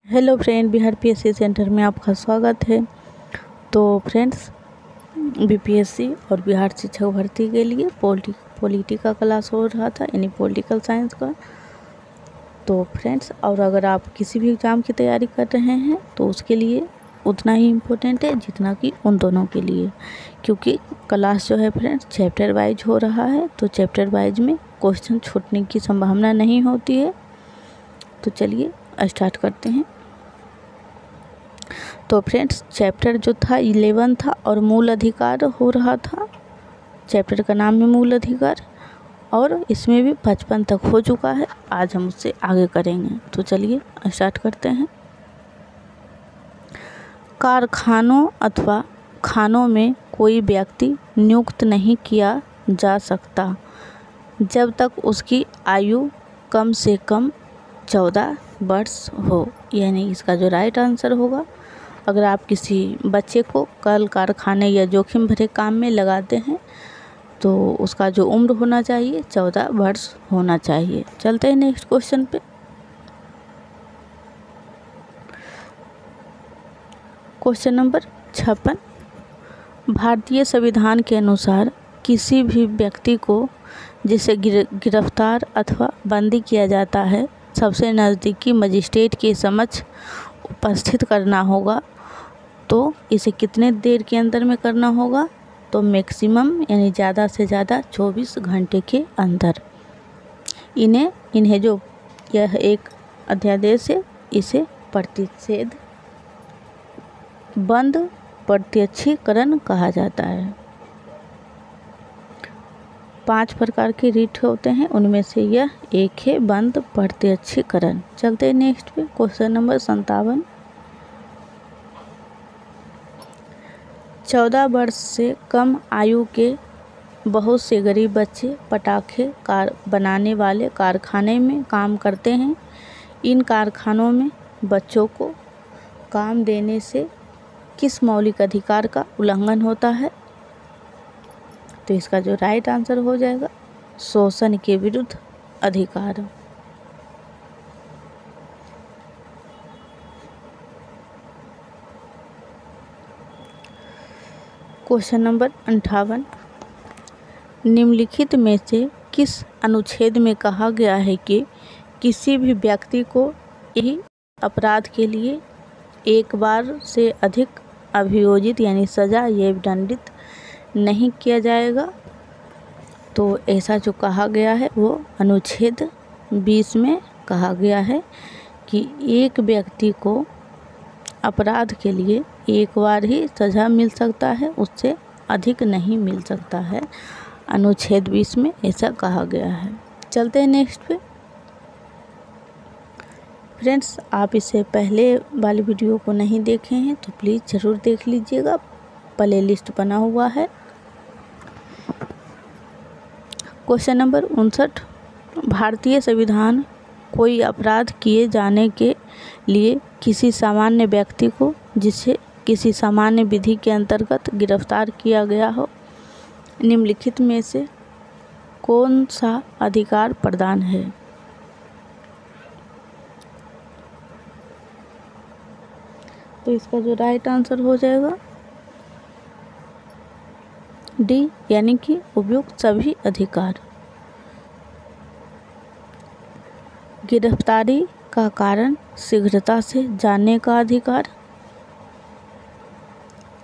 Hello friend, Bihar PSC centre में आपका स्वागत है। तो फ्रेंड्स, बीपीएससी और बिहार शिक्षक भर्ती के लिए पॉलिटी का क्लास हो रहा था, यानी पॉलिटिकल साइंस का। तो फ्रेंड्स, और अगर आप किसी भी एग्ज़ाम की तैयारी कर रहे हैं तो उसके लिए उतना ही इम्पोर्टेंट है जितना कि उन दोनों के लिए, क्योंकि क्लास जो है फ्रेंड्स चैप्टर वाइज हो रहा है। तो चैप्टर वाइज में क्वेश्चन छूटने की संभावना नहीं होती है। तो चलिए स्टार्ट करते हैं। तो फ्रेंड्स, चैप्टर जो था 11 था और मूल अधिकार हो रहा था। चैप्टर का नाम है मूल अधिकार, और इसमें भी 55 तक हो चुका है। आज हम उससे आगे करेंगे। तो चलिए स्टार्ट करते हैं। कारखानों अथवा खानों में कोई व्यक्ति नियुक्त नहीं किया जा सकता जब तक उसकी आयु कम से कम 14 वर्ष हो। यानी इसका जो राइट आंसर होगा, अगर आप किसी बच्चे को कल कारखाने या जोखिम भरे काम में लगाते हैं तो उसका जो उम्र होना चाहिए 14 वर्ष होना चाहिए। चलते हैं नेक्स्ट क्वेश्चन पे। Question number 56। भारतीय संविधान के अनुसार किसी भी व्यक्ति को जिसे गिरफ्तार अथवा बंदी किया जाता है सबसे नज़दीकी मजिस्ट्रेट के समक्ष उपस्थित करना होगा। तो इसे कितने देर के अंदर में करना होगा? तो मैक्सिमम यानी ज़्यादा से ज़्यादा 24 घंटे के अंदर। इन्हें जो यह एक अध्यादेश है, इसे प्रतिषेध बंद प्रत्यक्षीकरण कहा जाता है। 5 प्रकार के रिट होते हैं, उनमें से यह एक है बंद प्रत्यक्षीकरण। चलते हैं नेक्स्ट पे। Question number 57। 14 वर्ष से कम आयु के बहुत से गरीब बच्चे पटाखे बनाने वाले कारखाने में काम करते हैं। इन कारखानों में बच्चों को काम देने से किस मौलिक अधिकार का उल्लंघन होता है? तो इसका जो राइट आंसर हो जाएगा शोषण के विरुद्ध अधिकार। Question number 58। निम्नलिखित में से किस अनुच्छेद में कहा गया है कि किसी भी व्यक्ति को यही अपराध के लिए एक बार से अधिक अभियोजित यानी सजा या दंडित नहीं किया जाएगा? तो ऐसा जो कहा गया है वो अनुच्छेद 20 में कहा गया है कि एक व्यक्ति को अपराध के लिए एक बार ही सज़ा मिल सकता है, उससे अधिक नहीं मिल सकता है। अनुच्छेद 20 में ऐसा कहा गया है। चलते हैं नेक्स्ट पे। फ्रेंड्स, आप इससे पहले वाली वीडियो को नहीं देखे हैं तो प्लीज़ ज़रूर देख लीजिएगा, प्ले लिस्ट बना हुआ है। Question number 59। भारतीय संविधान कोई अपराध किए जाने के लिए किसी सामान्य व्यक्ति को जिसे किसी सामान्य विधि के अंतर्गत गिरफ्तार किया गया हो, निम्नलिखित में से कौन सा अधिकार प्रदान है? तो इसका जो राइट आंसर हो जाएगा डी, यानी कि उपयुक्त सभी अधिकार। गिरफ्तारी का कारण शीघ्रता से जानने का अधिकार,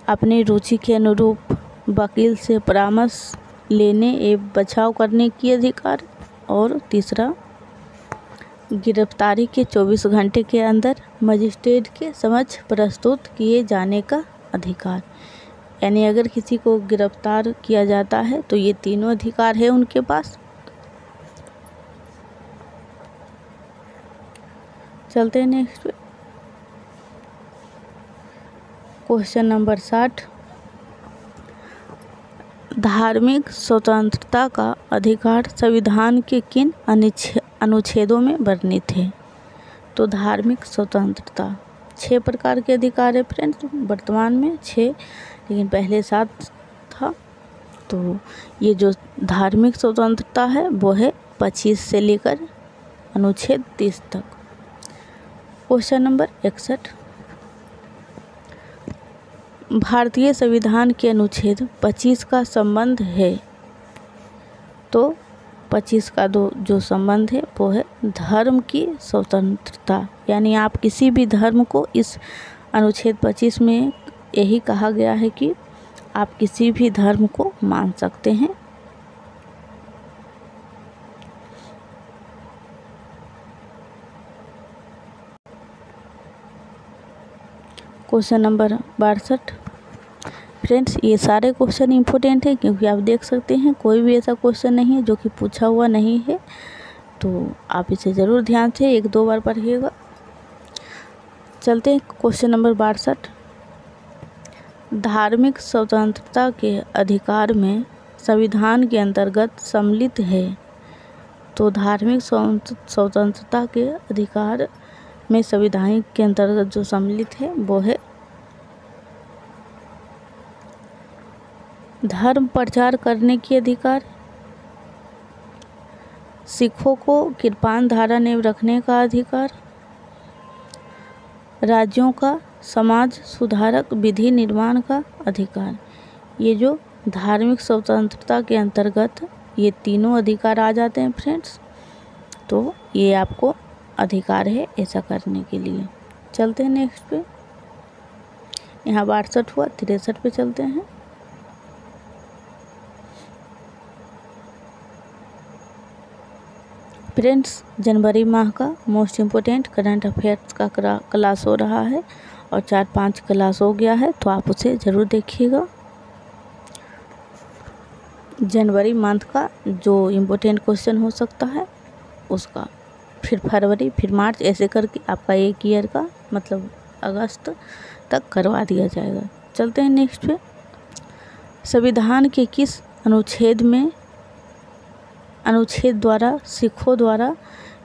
अपनी रुचि के अनुरूप वकील से परामर्श लेने एवं बचाव करने की अधिकार, और तीसरा गिरफ्तारी के 24 घंटे के अंदर मजिस्ट्रेट के समक्ष प्रस्तुत किए जाने का अधिकार। यानी अगर किसी को गिरफ्तार किया जाता है तो ये तीनों अधिकार है उनके पास। चलते हैं नेक्स्ट पे। Question number 60। धार्मिक स्वतंत्रता का अधिकार संविधान के किन अनुच्छेदों में वर्णित है? तो धार्मिक स्वतंत्रता 6 प्रकार के अधिकार है फ्रेंड्स। वर्तमान में 6, लेकिन पहले 7 था। तो ये जो धार्मिक स्वतंत्रता है वो है 25 से लेकर अनुच्छेद 30 तक। क्वेश्चन नंबर 61, भारतीय संविधान के अनुच्छेद 25 का संबंध है। तो 25 का जो संबंध है वो है धर्म की स्वतंत्रता, यानी आप किसी भी धर्म को इस अनुच्छेद 25 में यही कहा गया है कि आप किसी भी धर्म को मान सकते हैं। क्वेश्चन नंबर 62, फ्रेंड्स ये सारे क्वेश्चन इम्पोर्टेंट हैं क्योंकि आप देख सकते हैं कोई भी ऐसा क्वेश्चन नहीं है जो कि पूछा हुआ नहीं है, तो आप इसे ज़रूर ध्यान से 1-2 बार पढ़िएगा। चलते हैं क्वेश्चन नंबर 62, धार्मिक स्वतंत्रता के अधिकार में संविधान के अंतर्गत सम्मिलित है। तो धार्मिक स्वतंत्रता के अधिकार में संविधान के अंतर्गत जो सम्मिलित है वो है धर्म प्रचार करने की अधिकार, सिखों को कृपाण धारा में रखने का अधिकार, राज्यों का समाज सुधारक विधि निर्माण का अधिकार। ये जो धार्मिक स्वतंत्रता के अंतर्गत ये तीनों अधिकार आ जाते हैं फ्रेंड्स, तो ये आपको अधिकार है ऐसा करने के लिए। चलते हैं नेक्स्ट पे, यहाँ 62 हुआ, 63 पे चलते हैं। फ्रेंड्स जनवरी माह का मोस्ट इम्पोर्टेंट करंट अफेयर्स का क्लास हो रहा है और 4-5 क्लास हो गया है, तो आप उसे ज़रूर देखिएगा। जनवरी मंथ का जो इम्पोर्टेंट क्वेश्चन हो सकता है उसका, फिर फरवरी, फिर मार्च, ऐसे करके आपका एक ईयर का मतलब अगस्त तक करवा दिया जाएगा। चलते हैं नेक्स्ट पे, संविधान के किस अनुच्छेद द्वारा सिखों द्वारा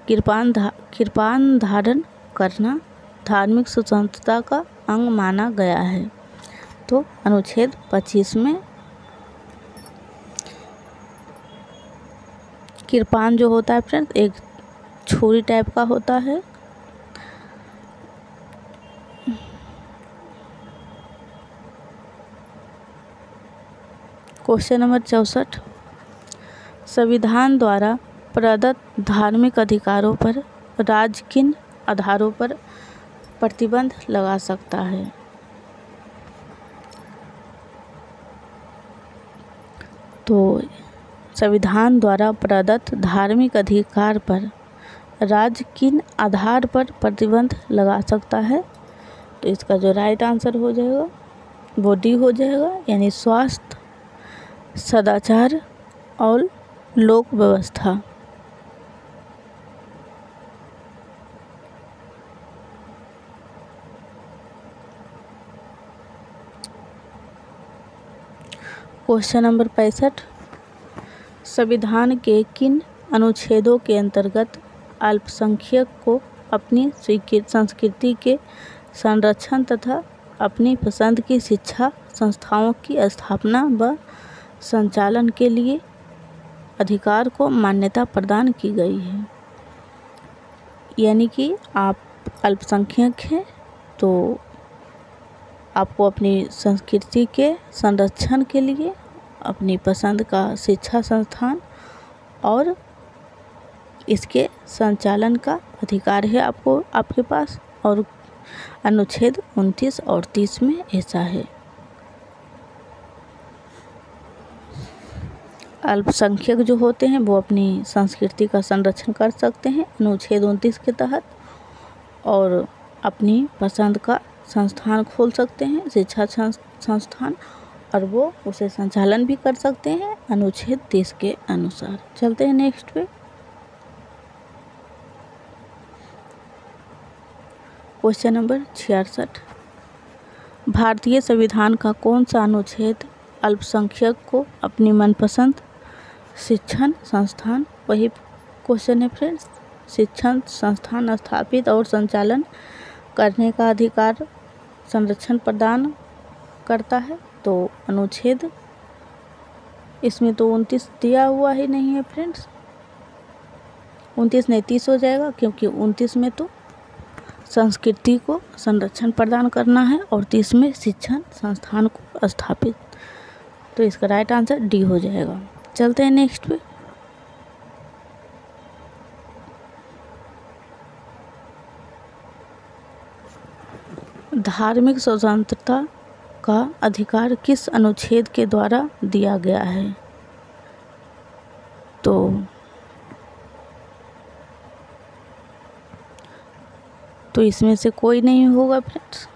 कृपाण धारण करना धार्मिक स्वतंत्रता का अंग माना गया है। तो अनुच्छेद 25 में कृपाण जो होता है फ्रेंड्स एक छुरी टाइप का होता है। क्वेश्चन नंबर 64, संविधान द्वारा प्रदत्त धार्मिक अधिकारों पर राज्य किन आधारों पर प्रतिबंध लगा सकता है। तो संविधान द्वारा प्रदत्त धार्मिक अधिकार पर राज्य किन आधार पर प्रतिबंध लगा सकता है। तो इसका जो राइट आंसर हो जाएगा वो डी हो जाएगा, यानी स्वास्थ्य, सदाचार और लोक व्यवस्था। क्वेश्चन नंबर 65, संविधान के किन अनुच्छेदों के अंतर्गत अल्पसंख्यक को अपनी स्वीकृत संस्कृति के संरक्षण तथा अपनी पसंद की शिक्षा संस्थाओं की स्थापना व संचालन के लिए अधिकार को मान्यता प्रदान की गई है। यानी कि आप अल्पसंख्यक हैं तो आपको अपनी संस्कृति के संरक्षण के लिए अपनी पसंद का शिक्षा संस्थान और इसके संचालन का अधिकार है आपको, आपके पास, और अनुच्छेद 29 और 30 में ऐसा है। अल्पसंख्यक जो होते हैं वो अपनी संस्कृति का संरक्षण कर सकते हैं अनुच्छेद 29 के तहत, और अपनी पसंद का संस्थान खोल सकते हैं, शिक्षा संस्थान, और वो उसे संचालन भी कर सकते हैं अनुच्छेद 30 के अनुसार। चलते हैं नेक्स्ट पे, क्वेश्चन नंबर 66, भारतीय संविधान का कौन सा अनुच्छेद अल्पसंख्यक को अपनी मनपसंद शिक्षण संस्थान, वही क्वेश्चन है फ्रेंड्स, शिक्षण संस्थान स्थापित और संचालन करने का अधिकार संरक्षण प्रदान करता है। तो अनुच्छेद इसमें तो 29 दिया हुआ ही नहीं है फ्रेंड्स, 29 नहीं 30 हो जाएगा, क्योंकि 29 में तो संस्कृति को संरक्षण प्रदान करना है, और 30 में शिक्षण संस्थान को स्थापित। तो इसका राइट आंसर डी हो जाएगा। चलते हैं नेक्स्ट पे। धार्मिक स्वतंत्रता का अधिकार किस अनुच्छेद के द्वारा दिया गया है? तो इसमें से कोई नहीं होगा फ्रेंड्स।